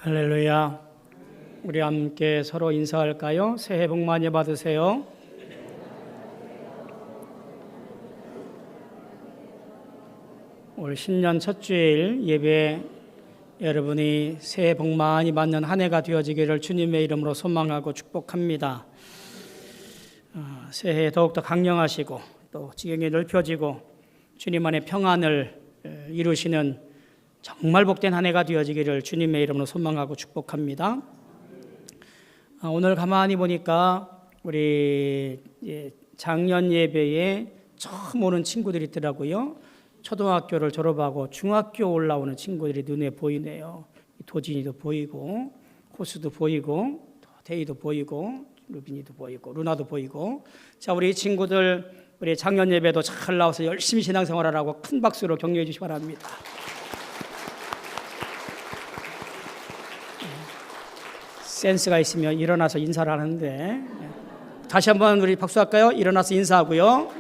할렐루야. 우리 함께 서로 인사할까요? 새해 복 많이 받으세요. 올 신년 첫 주일 예배 여러분이 새해 복 많이 받는 한 해가 되어지기를 주님의 이름으로 소망하고 축복합니다. 새해 더욱더 강령하시고 또 지경이 넓혀지고 주님 안에 평안을 이루시는 정말 복된 한 해가 되어지기를 주님의 이름으로 소망하고 축복합니다. 오늘 가만히 보니까 우리 작년 예배에 처음 오는 친구들이 있더라고요. 초등학교를 졸업하고 중학교 올라오는 친구들이 눈에 보이네요. 도진이도 보이고 코스도 보이고 데이도 보이고 루빈이도 보이고 루나도 보이고. 자, 우리 친구들 우리 작년 예배도 잘 나와서 열심히 신앙생활하라고 큰 박수로 격려해 주시기 바랍니다. 센스가 있으면 일어나서 인사를 하는데 다시 한번 우리 박수할까요? 일어나서 인사하고요.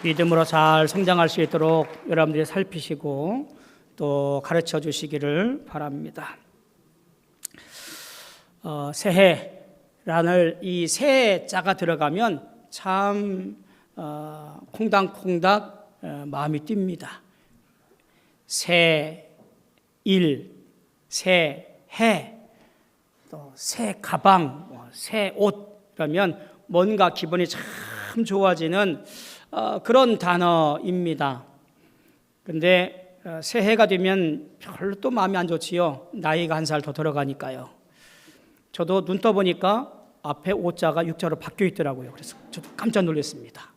믿음으로 잘 성장할 수 있도록 여러분들이 살피시고 또 가르쳐 주시기를 바랍니다. 새해라는 이 새자가 들어가면 참 콩닥콩닥 마음이 뜁니다. 새 일, 새 해, 또 새 가방, 새 옷 그러면 뭔가 기분이 참 좋아지는 그런 단어입니다. 그런데 새해가 되면 별로 또 마음이 안 좋지요. 나이가 한 살 더 들어가니까요. 저도 눈 떠보니까 앞에 오자가 육자로 바뀌어 있더라고요. 그래서 저도 깜짝 놀랐습니다.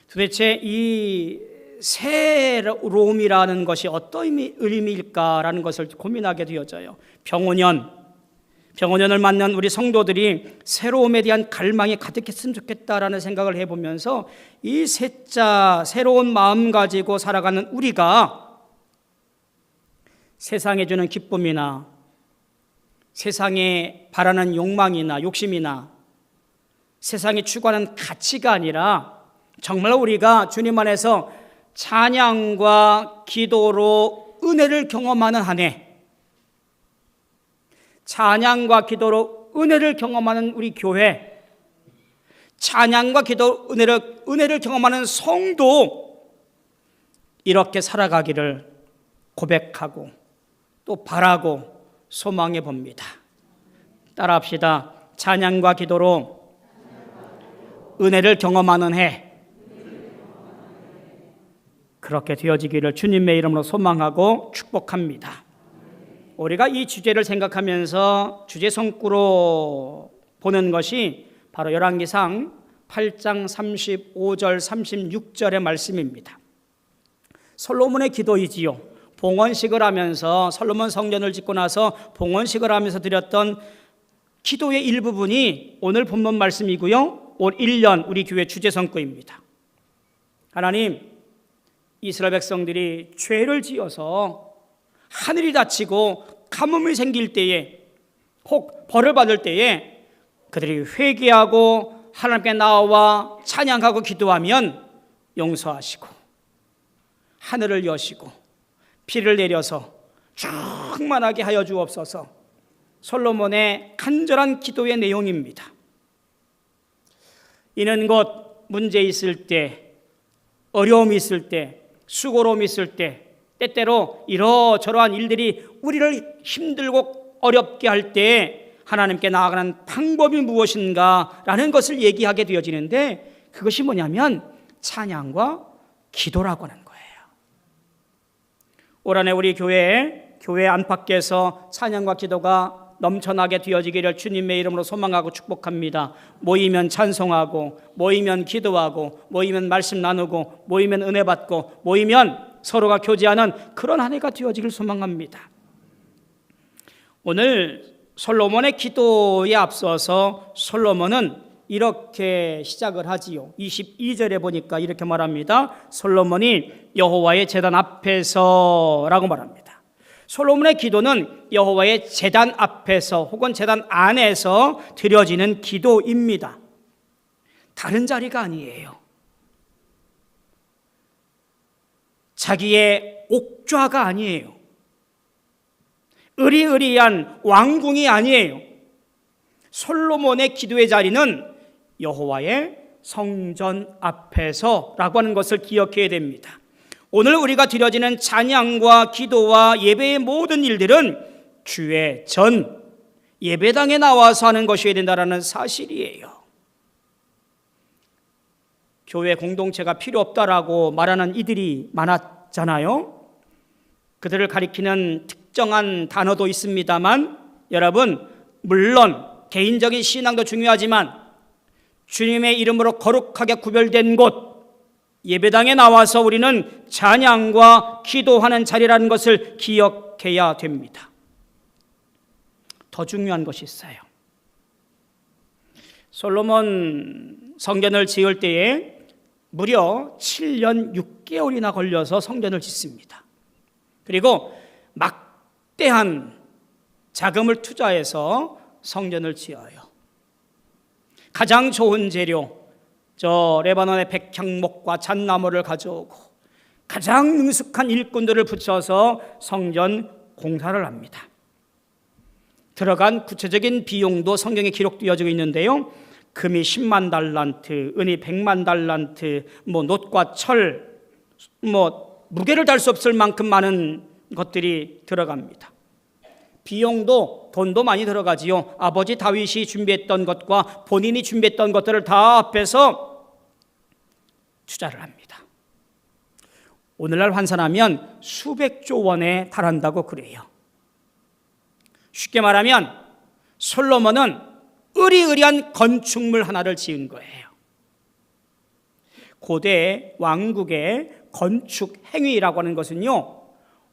도대체 이 새로움이라는 것이 어떤 의미일까라는 것을 고민하게 되어져요. 병원년을 맞는 우리 성도들이 새로움에 대한 갈망이 가득했으면 좋겠다라는 생각을 해보면서 이 새자 새로운 마음 가지고 살아가는 우리가 세상에 주는 기쁨이나 세상에 바라는 욕망이나 욕심이나 세상이 추구하는 가치가 아니라 정말 우리가 주님 안에서 찬양과 기도로 은혜를 경험하는 한 해, 찬양과 기도로 은혜를 경험하는 우리 교회, 찬양과 기도 은혜를 경험하는 성도, 이렇게 살아가기를 고백하고 또 바라고 소망해 봅니다. 따라합시다. 찬양과 기도로 은혜를 경험하는 해, 그렇게 되어지기를 주님의 이름으로 소망하고 축복합니다. 우리가 이 주제를 생각하면서 주제 성구로 보는 것이 바로 열왕기상 8장 35절 36절의 말씀입니다. 솔로몬의 기도이지요. 봉헌식을 하면서 솔로몬 성전을 짓고 나서 봉헌식을 하면서 드렸던 기도의 일부분이 오늘 본문 말씀이고요. 올 1년 우리 교회 주제 성구입니다. 하나님, 이스라엘 백성들이 죄를 지어서 하늘이 닫히고 가뭄이 생길 때에 혹 벌을 받을 때에 그들이 회개하고 하나님께 나와 찬양하고 기도하면 용서하시고 하늘을 여시고 비를 내려서 충만하게 하여 주옵소서. 솔로몬의 간절한 기도의 내용입니다. 이는 곧 문제 있을 때, 어려움이 있을 때, 수고로움이 있을 때, 때때로 이러저러한 일들이 우리를 힘들고 어렵게 할 때 하나님께 나아가는 방법이 무엇인가라는 것을 얘기하게 되어지는데, 그것이 뭐냐면 찬양과 기도라고 하는 거예요. 올 한해 우리 교회 안팎에서 찬양과 기도가 넘쳐나게 되어지기를 주님의 이름으로 소망하고 축복합니다. 모이면 찬송하고, 모이면 기도하고, 모이면 말씀 나누고, 모이면 은혜 받고, 모이면 서로가 교제하는 그런 한 해가 되어지길 소망합니다. 오늘 솔로몬의 기도에 앞서서 솔로몬은 이렇게 시작을 하지요. 22절에 보니까 이렇게 말합니다. 솔로몬이 여호와의 제단 앞에서 라고 말합니다. 솔로몬의 기도는 여호와의 제단 앞에서 혹은 제단 안에서 드려지는 기도입니다. 다른 자리가 아니에요. 자기의 옥좌가 아니에요. 으리으리한 왕궁이 아니에요. 솔로몬의 기도의 자리는 여호와의 성전 앞에서라고 하는 것을 기억해야 됩니다. 오늘 우리가 드려지는 찬양과 기도와 예배의 모든 일들은 주의 전 예배당에 나와서 하는 것이어야 된다는 사실이에요. 교회 공동체가 필요 없다라고 말하는 이들이 많았잖아요. 그들을 가리키는 특정한 단어도 있습니다만, 여러분, 물론 개인적인 신앙도 중요하지만 주님의 이름으로 거룩하게 구별된 곳 예배당에 나와서 우리는 찬양과 기도하는 자리라는 것을 기억해야 됩니다. 더 중요한 것이 있어요. 솔로몬 성전을 지을 때에 무려 7년 6개월이나 걸려서 성전을 짓습니다. 그리고 막대한 자금을 투자해서 성전을 지어요. 가장 좋은 재료, 저 레바논의 백향목과 잣나무를 가져오고 가장 능숙한 일꾼들을 붙여서 성전 공사를 합니다. 들어간 구체적인 비용도 성경에 기록되어지고 있는데요. 금이 10만 달란트, 은이 100만 달란트, 놋과 철, 무게를 달 수 없을 만큼 많은 것들이 들어갑니다. 비용도 돈도 많이 들어가지요. 아버지 다윗이 준비했던 것과 본인이 준비했던 것들을 다 합해서 투자를 합니다. 오늘날 환산하면 수백조 원에 달한다고 그래요. 쉽게 말하면 솔로몬은 으리으리한 건축물 하나를 지은 거예요. 고대 왕국의 건축 행위라고 하는 것은요,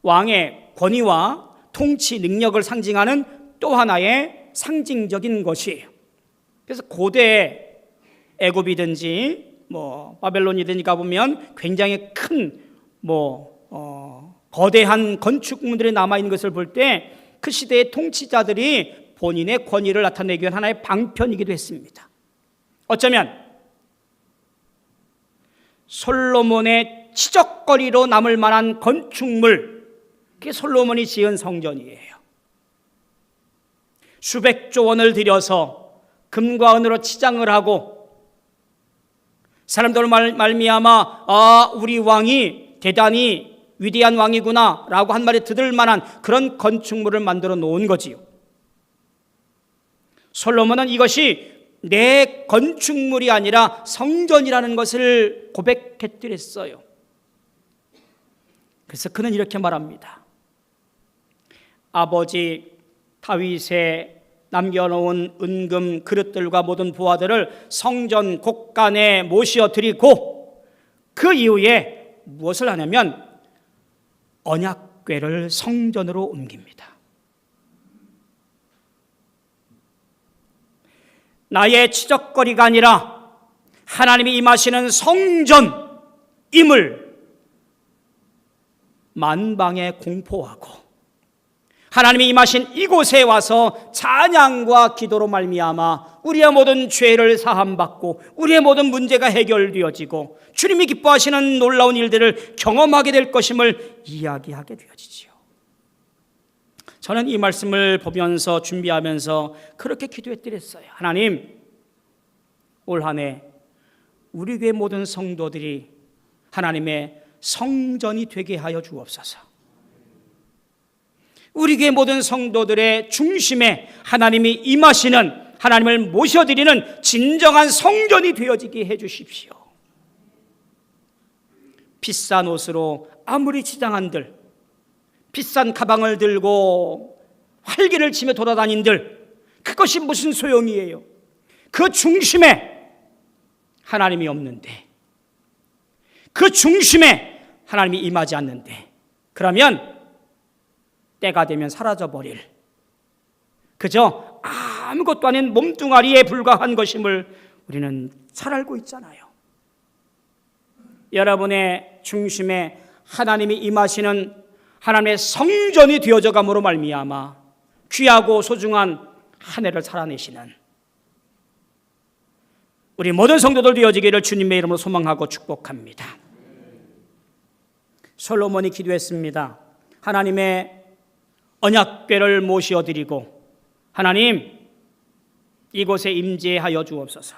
왕의 권위와 통치 능력을 상징하는 또 하나의 상징적인 것이에요. 그래서 고대 애굽이든지 바벨론이든지 가보면 굉장히 큰 거대한 건축물들이 남아있는 것을 볼 때 그 시대의 통치자들이 본인의 권위를 나타내기 위한 하나의 방편이기도 했습니다. 어쩌면 솔로몬의 치적거리로 남을 만한 건축물, 그게 솔로몬이 지은 성전이에요. 수백조 원을 들여서 금과 은으로 치장을 하고 사람들 말미암아 우리 왕이 대단히 위대한 왕이구나 라고 한 말이 듣을 만한 그런 건축물을 만들어 놓은 거지요. 솔로몬은 이것이 내 건축물이 아니라 성전이라는 것을 고백했더랬어요. 그래서 그는 이렇게 말합니다. 아버지 다윗의 남겨놓은 은금 그릇들과 모든 부하들을 성전 곳간에 모셔드리고 그 이후에 무엇을 하냐면 언약궤를 성전으로 옮깁니다. 나의 치적거리가 아니라 하나님이 임하시는 성전임을 만방에 공포하고 하나님이 임하신 이곳에 와서 찬양과 기도로 말미암아 우리의 모든 죄를 사함받고 우리의 모든 문제가 해결되어지고 주님이 기뻐하시는 놀라운 일들을 경험하게 될 것임을 이야기하게 되어지지요. 저는 이 말씀을 보면서 준비하면서 그렇게 기도했더랬어요. 하나님, 올 한 해 우리 교회 모든 성도들이 하나님의 성전이 되게 하여 주옵소서. 우리 교회 모든 성도들의 중심에 하나님이 임하시는, 하나님을 모셔드리는 진정한 성전이 되어지게 해주십시오. 비싼 옷으로 아무리 치장한들, 비싼 가방을 들고 활기를 치며 돌아다닌들, 그것이 무슨 소용이에요? 그 중심에 하나님이 없는데, 그 중심에 하나님이 임하지 않는데, 그러면 때가 되면 사라져버릴, 그저 아무것도 아닌 몸뚱아리에 불과한 것임을 우리는 잘 알고 있잖아요. 여러분의 중심에 하나님이 임하시는 하나님의 성전이 되어져 감으로 말미암아 귀하고 소중한 한 해를 살아내시는 우리 모든 성도들 되어지기를 주님의 이름으로 소망하고 축복합니다. 솔로몬이 기도했습니다. 하나님의 언약궤를 모셔드리고 하나님 이곳에 임재하여 주옵소서.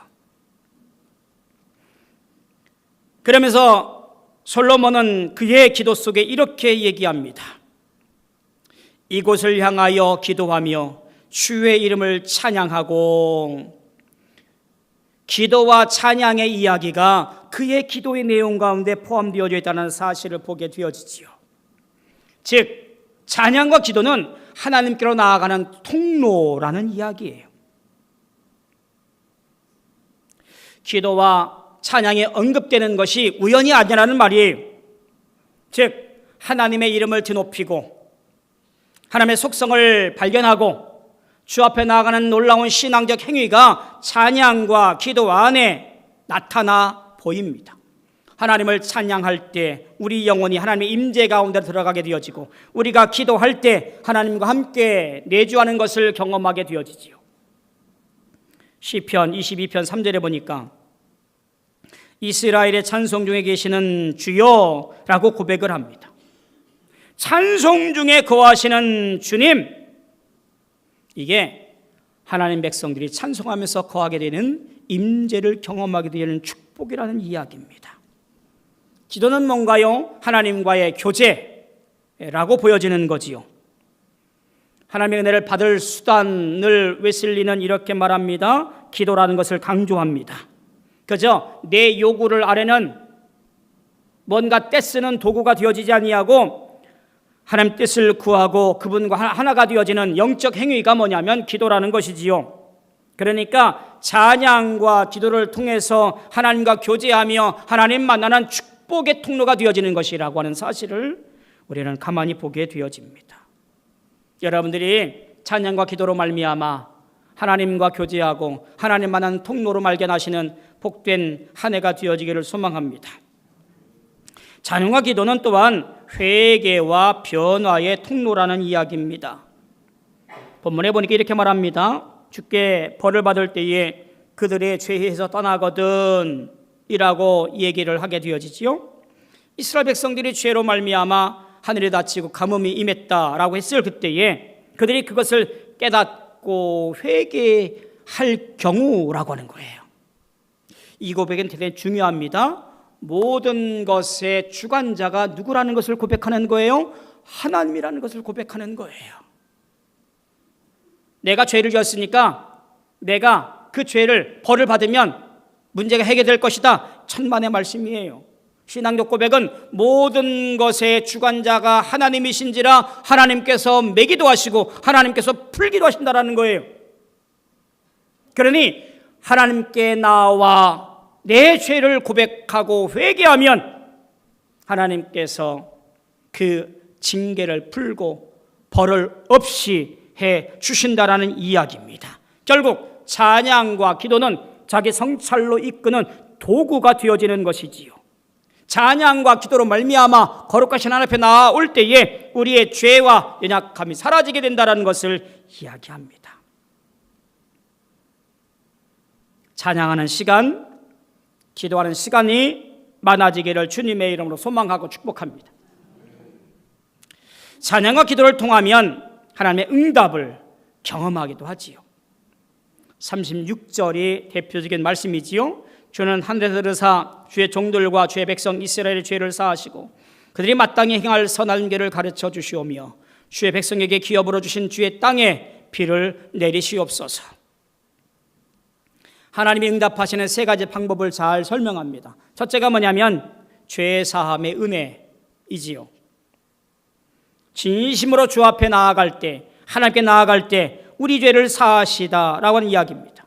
그러면서 솔로몬은 그의 기도 속에 이렇게 얘기합니다. 이곳을 향하여 기도하며 주의 이름을 찬양하고, 기도와 찬양의 이야기가 그의 기도의 내용 가운데 포함되어져 있다는 사실을 보게 되어지지요. 즉 찬양과 기도는 하나님께로 나아가는 통로라는 이야기예요. 기도와 찬양이 언급되는 것이 우연이 아니라는 말이에요. 즉 하나님의 이름을 드높이고 하나님의 속성을 발견하고 주 앞에 나아가는 놀라운 신앙적 행위가 찬양과 기도 안에 나타나 보입니다. 하나님을 찬양할 때 우리 영혼이 하나님의 임재 가운데 들어가게 되어지고, 우리가 기도할 때 하나님과 함께 내주하는 것을 경험하게 되어지지요. 시편 22편 3절에 보니까 이스라엘의 찬송 중에 계시는 주여라고 고백을 합니다. 찬송 중에 거하시는 주님, 이게 하나님 백성들이 찬송하면서 거하게 되는 임재를 경험하게 되는 축복이라는 이야기입니다. 기도는 뭔가요? 하나님과의 교제라고 보여지는 거지요. 하나님의 은혜를 받을 수단을 웨슬리는 이렇게 말합니다. 기도라는 것을 강조합니다. 그저 내 요구를 아뢰는 뭔가 떼쓰는 도구가 되어지지 아니하고 하나님 뜻을 구하고 그분과 하나가 되어지는 영적 행위가 뭐냐면 기도라는 것이지요. 그러니까 찬양과 기도를 통해서 하나님과 교제하며 하나님 만나는 축복의 통로가 되어지는 것이라고 하는 사실을 우리는 가만히 보게 되어집니다. 여러분들이 찬양과 기도로 말미암아 하나님과 교제하고 하나님 만나는 통로로 발견하시는 복된 한 해가 되어지기를 소망합니다. 찬양과 기도는 또한 회개와 변화의 통로라는 이야기입니다. 본문에 보니까 이렇게 말합니다. 주께 벌을 받을 때에 그들의 죄에서 떠나거든 이라고 얘기를 하게 되어지지요. 이스라엘 백성들이 죄로 말미암아 하늘이 닫히고 가뭄이 임했다라고 했을 그때에 그들이 그것을 깨닫고 회개할 경우라고 하는 거예요. 이 고백은 대단히 중요합니다. 모든 것의 주관자가 누구라는 것을 고백하는 거예요? 하나님이라는 것을 고백하는 거예요. 내가 죄를 지었으니까 내가 그 죄를 벌을 받으면 문제가 해결될 것이다. 천만의 말씀이에요. 신앙적 고백은 모든 것의 주관자가 하나님이신지라 하나님께서 매기도 하시고 하나님께서 풀기도 하신다라는 거예요. 그러니 하나님께 나와 내 죄를 고백하고 회개하면 하나님께서 그 징계를 풀고 벌을 없이 해 주신다라는 이야기입니다. 결국 찬양과 기도는 자기 성찰로 이끄는 도구가 되어지는 것이지요. 찬양과 기도로 말미암아 거룩하신 하나님 앞에 나올 때에 우리의 죄와 연약함이 사라지게 된다는 것을 이야기합니다. 찬양하는 시간, 기도하는 시간이 많아지기를 주님의 이름으로 소망하고 축복합니다. 찬양과 기도를 통하면 하나님의 응답을 경험하기도 하지요. 36절이 대표적인 말씀이지요. 주는 하늘에서 들으사 주의 종들과 주의 백성 이스라엘의 죄를 사하시고 그들이 마땅히 행할 선한 길을 가르쳐 주시오며 주의 백성에게 기업으로 주신 주의 땅에 비를 내리시옵소서. 하나님이 응답하시는 세 가지 방법을 잘 설명합니다. 첫째가 뭐냐면 죄 사함의 은혜이지요. 진심으로 주 앞에 나아갈 때, 하나님께 나아갈 때 우리 죄를 사하시다라고 하는 이야기입니다.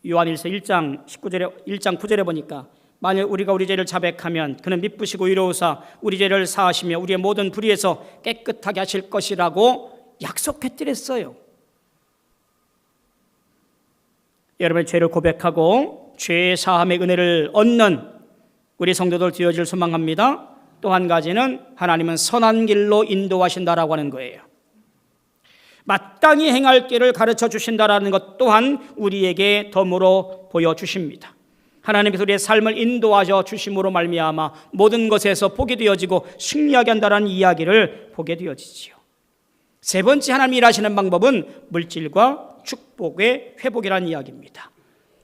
요한일서 1장 9절에 보니까 만일 우리가 우리 죄를 자백하면 그는 미쁘시고 의로우사 우리 죄를 사하시며 우리의 모든 불의에서 깨끗하게 하실 것이라고 약속했더랬어요. 여러분의 죄를 고백하고 죄 사함의 은혜를 얻는 우리 성도들 되어질 소망합니다. 또 한 가지는 하나님은 선한 길로 인도하신다라고 하는 거예요. 마땅히 행할 길을 가르쳐 주신다라는 것 또한 우리에게 덤으로 보여주십니다. 하나님께서 우리의 삶을 인도하셔 주심으로 말미암아 모든 것에서 보게 되어지고 승리하게 한다는 이야기를 보게 되어지지요. 세 번째 하나님이 일하시는 방법은 물질과 축복의 회복이라는 이야기입니다.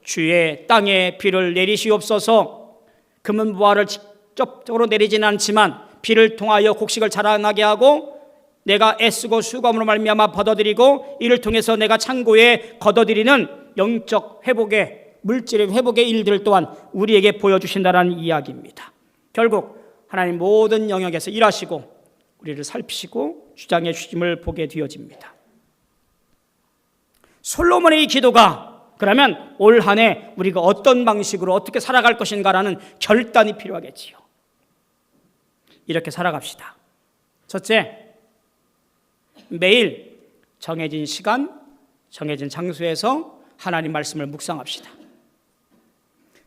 주의 땅에 비를 내리시옵소서. 금은 보화를 직접적으로 내리지는 않지만 비를 통하여 곡식을 자라나게 하고 내가 애쓰고 수고함으로 말미암아 받아들이고 이를 통해서 내가 창고에 걷어들이는 영적 회복의 물질의 회복의 일들 또한 우리에게 보여주신다는 이야기입니다. 결국 하나님 모든 영역에서 일하시고 우리를 살피시고 주장해 주심을 보게 되어집니다. 솔로몬의 이 기도가 그러면 올 한 해 우리가 어떤 방식으로 어떻게 살아갈 것인가라는 결단이 필요하겠지요. 이렇게 살아갑시다. 첫째, 매일 정해진 시간, 정해진 장소에서 하나님 말씀을 묵상합시다.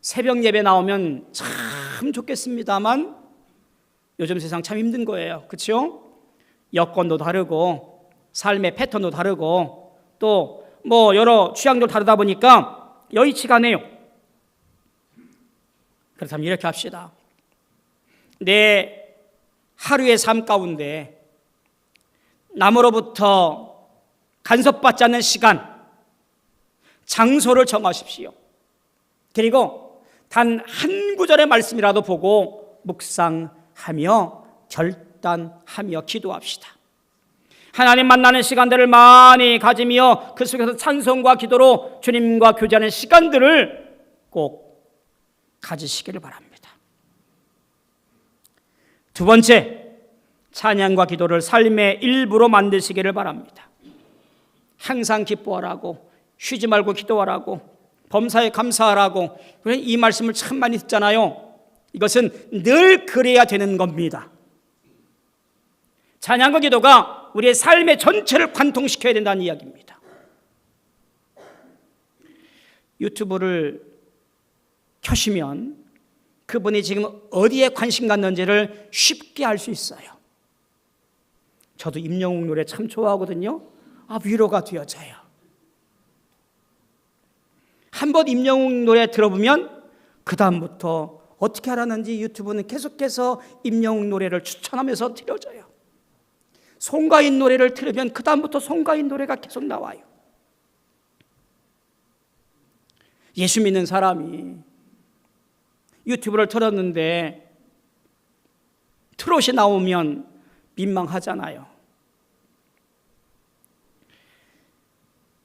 새벽 예배 나오면 참 좋겠습니다만 요즘 세상 참 힘든 거예요. 그렇죠? 여건도 다르고 삶의 패턴도 다르고 또 여러 취향도 다르다 보니까 여의치가 않아요. 그렇다면 이렇게 합시다. 내 하루의 삶 가운데 남으로부터 간섭받지 않는 시간, 장소를 정하십시오. 그리고 단 한 구절의 말씀이라도 보고 묵상하며 결단하며 기도합시다. 하나님 만나는 시간들을 많이 가지며 그 속에서 찬송과 기도로 주님과 교제하는 시간들을 꼭 가지시기를 바랍니다. 두 번째, 찬양과 기도를 삶의 일부로 만드시기를 바랍니다. 항상 기뻐하라고, 쉬지 말고 기도하라고, 범사에 감사하라고, 이 말씀을 참 많이 듣잖아요. 이것은 늘 그래야 되는 겁니다. 찬양과 기도가 우리의 삶의 전체를 관통시켜야 된다는 이야기입니다. 유튜브를 켜시면 그분이 지금 어디에 관심 갖는지를 쉽게 알 수 있어요. 저도 임영웅 노래 참 좋아하거든요. 위로가 되어져요. 한번 임영웅 노래 들어보면 그 다음부터 어떻게 하라는지 유튜브는 계속해서 임영웅 노래를 추천하면서 들려줘요. 송가인 노래를 들으면 그 다음부터 송가인 노래가 계속 나와요. 예수 믿는 사람이 유튜브를 틀었는데 트롯이 나오면 민망하잖아요.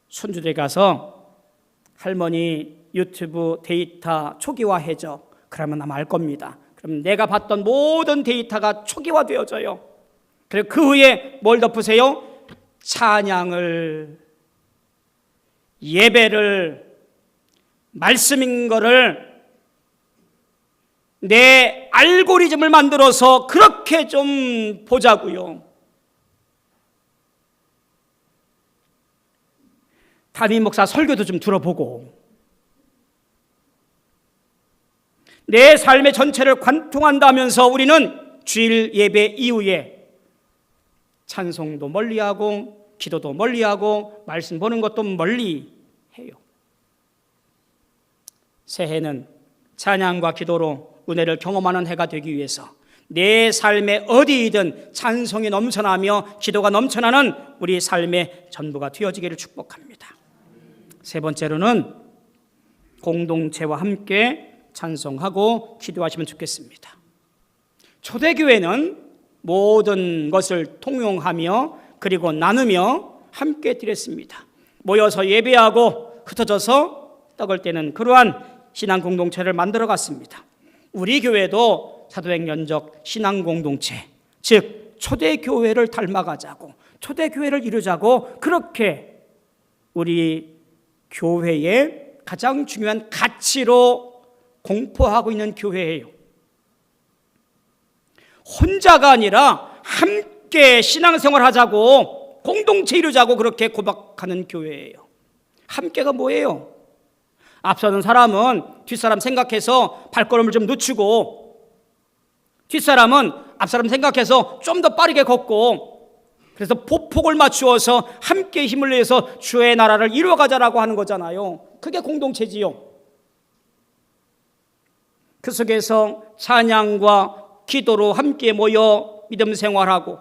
손주댁 가서 할머니 유튜브 데이터 초기화해줘. 그러면 아마 알 겁니다. 그럼 내가 봤던 모든 데이터가 초기화되어져요. 그리고 그 후에 뭘 덮으세요? 찬양을, 예배를, 말씀인 거를 내 알고리즘을 만들어서 그렇게 좀 보자고요. 담임 목사 설교도 좀 들어보고 내 삶의 전체를 관통한다면서 우리는 주일 예배 이후에 찬송도 멀리하고 기도도 멀리하고 말씀 보는 것도 멀리해요. 새해는 찬양과 기도로 은혜를 경험하는 해가 되기 위해서 내 삶의 어디이든 찬송이 넘쳐나며 기도가 넘쳐나는 우리 삶의 전부가 되어지기를 축복합니다. 세 번째로는 공동체와 함께 찬송하고 기도하시면 좋겠습니다. 초대교회는 모든 것을 통용하며 그리고 나누며 함께 드렸습니다. 모여서 예배하고 흩어져서 떡을 떼는 그러한 신앙 공동체를 만들어 갔습니다. 우리 교회도 사도행 연적 신앙 공동체, 즉 초대교회를 닮아가자고, 초대교회를 이루자고 그렇게 우리 교회의 가장 중요한 가치로 공포하고 있는 교회예요. 혼자가 아니라 함께 신앙생활 하자고, 공동체 이루자고 그렇게 고백하는 교회예요. 함께가 뭐예요? 앞서는 사람은 뒷사람 생각해서 발걸음을 좀 늦추고, 뒷사람은 앞사람 생각해서 좀 더 빠르게 걷고, 그래서 보폭을 맞추어서 함께 힘을 내서 주의 나라를 이루어가자라고 하는 거잖아요. 그게 공동체지요. 그 속에서 찬양과 기도로 함께 모여 믿음 생활하고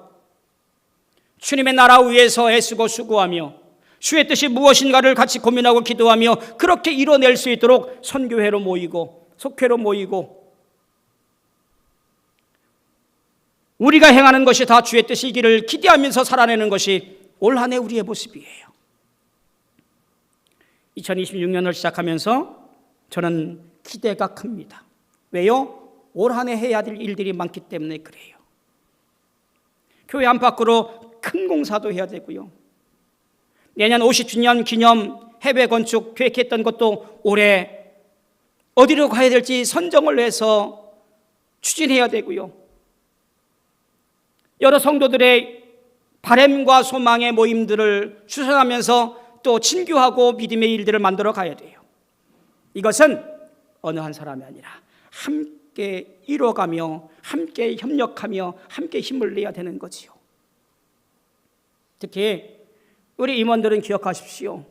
주님의 나라 위해서 애쓰고 수고하며 주의 뜻이 무엇인가를 같이 고민하고 기도하며 그렇게 이뤄낼 수 있도록 선교회로 모이고 속회로 모이고 우리가 행하는 것이 다 주의 뜻이기를 기대하면서 살아내는 것이 올 한 해 우리의 모습이에요. 2026년을 시작하면서 저는 기대가 큽니다. 왜요? 올 한 해 해야 될 일들이 많기 때문에 그래요. 교회 안팎으로 큰 공사도 해야 되고요. 내년 50주년 기념 해외 건축 계획했던 것도 올해 어디로 가야 될지 선정을 해서 추진해야 되고요. 여러 성도들의 바램과 소망의 모임들을 추진하면서 또 친교하고 믿음의 일들을 만들어 가야 돼요. 이것은 어느 한 사람이 아니라 함께 이뤄가며 함께 협력하며 함께 힘을 내야 되는 거지요. 특히 우리 임원들은 기억하십시오.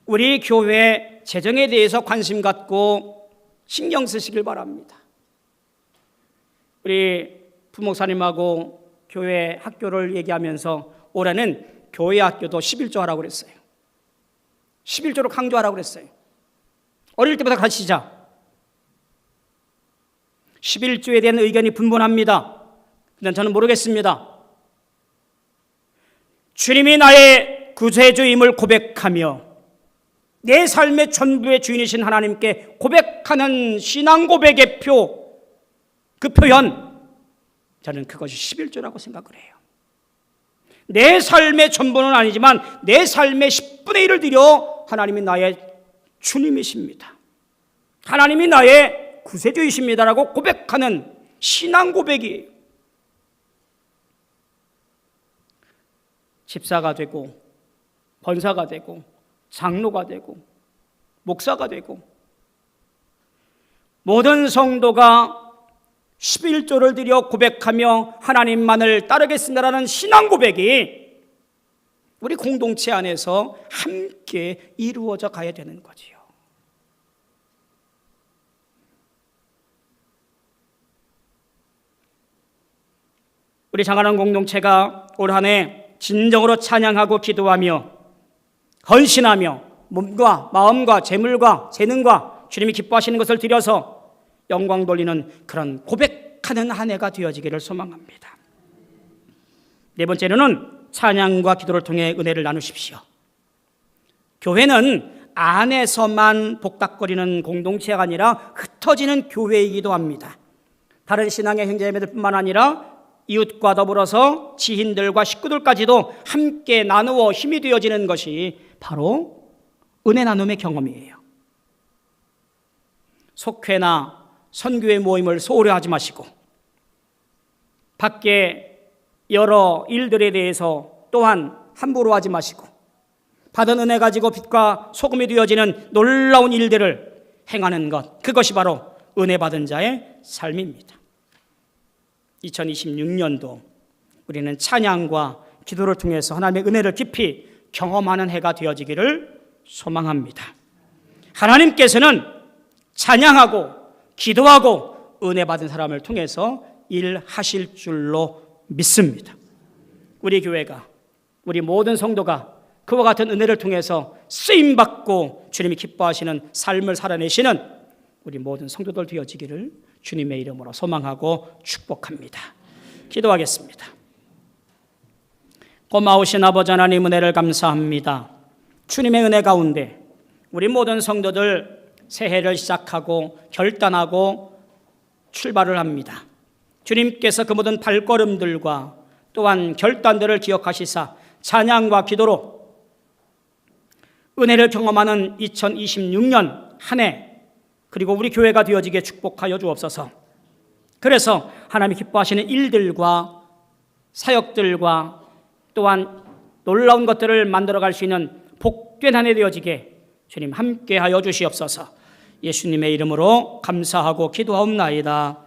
우리 교회 재정에 대해서 관심 갖고 신경 쓰시길 바랍니다. 우리 부목사님하고 교회 학교를 얘기하면서 올해는 교회 학교도 11조 하라고 그랬어요. 11조로 강조하라고 그랬어요. 어릴 때부터 가르치자. 11조에 대한 의견이 분분합니다. 근데 저는 모르겠습니다. 주님이 나의 구세주임을 고백하며 내 삶의 전부의 주인이신 하나님께 고백하는 신앙 고백의 그 표현, 저는 그것이 11조라고 생각을 해요. 내 삶의 전부는 아니지만 내 삶의 10분의 1을 드려 하나님이 나의 주님이십니다. 하나님이 나의 구세주이십니다라고 고백하는 신앙 고백이에요. 집사가 되고 권사가 되고 장로가 되고 목사가 되고 모든 성도가 11조를 드려 고백하며 하나님만을 따르겠습니다라는 신앙 고백이 우리 공동체 안에서 함께 이루어져 가야 되는 거지요. 우리 장안원 공동체가 올 한 해 진정으로 찬양하고 기도하며 헌신하며 몸과 마음과 재물과 재능과 주님이 기뻐하시는 것을 드려서 영광 돌리는 그런 고백하는 한 해가 되어지기를 소망합니다. 네 번째로는 찬양과 기도를 통해 은혜를 나누십시오. 교회는 안에서만 복닥거리는 공동체가 아니라 흩어지는 교회이기도 합니다. 다른 신앙의 형제자매들뿐만 아니라 이웃과 더불어서 지인들과 식구들까지도 함께 나누어 힘이 되어지는 것이 바로 은혜 나눔의 경험이에요. 속회나 선교회 모임을 소홀히 하지 마시고 밖에 여러 일들에 대해서 또한 함부로 하지 마시고 받은 은혜 가지고 빛과 소금이 되어지는 놀라운 일들을 행하는 것, 그것이 바로 은혜 받은 자의 삶입니다. 2026년도 우리는 찬양과 기도를 통해서 하나님의 은혜를 깊이 경험하는 해가 되어지기를 소망합니다. 하나님께서는 찬양하고 기도하고 은혜 받은 사람을 통해서 일하실 줄로 믿습니다. 우리 교회가, 우리 모든 성도가 그와 같은 은혜를 통해서 쓰임받고 주님이 기뻐하시는 삶을 살아내시는 우리 모든 성도들 되어지기를 주님의 이름으로 소망하고 축복합니다. 기도하겠습니다. 고마우신 아버지 하나님, 은혜를 감사합니다. 주님의 은혜 가운데 우리 모든 성도들 새해를 시작하고 결단하고 출발을 합니다. 주님께서 그 모든 발걸음들과 또한 결단들을 기억하시사 찬양과 기도로 은혜를 경험하는 2026년 한 해, 그리고 우리 교회가 되어지게 축복하여 주옵소서. 그래서 하나님이 기뻐하시는 일들과 사역들과 또한 놀라운 것들을 만들어갈 수 있는 복된 한 해 되어지게 주님 함께하여 주시옵소서. 예수님의 이름으로 감사하고 기도하옵나이다.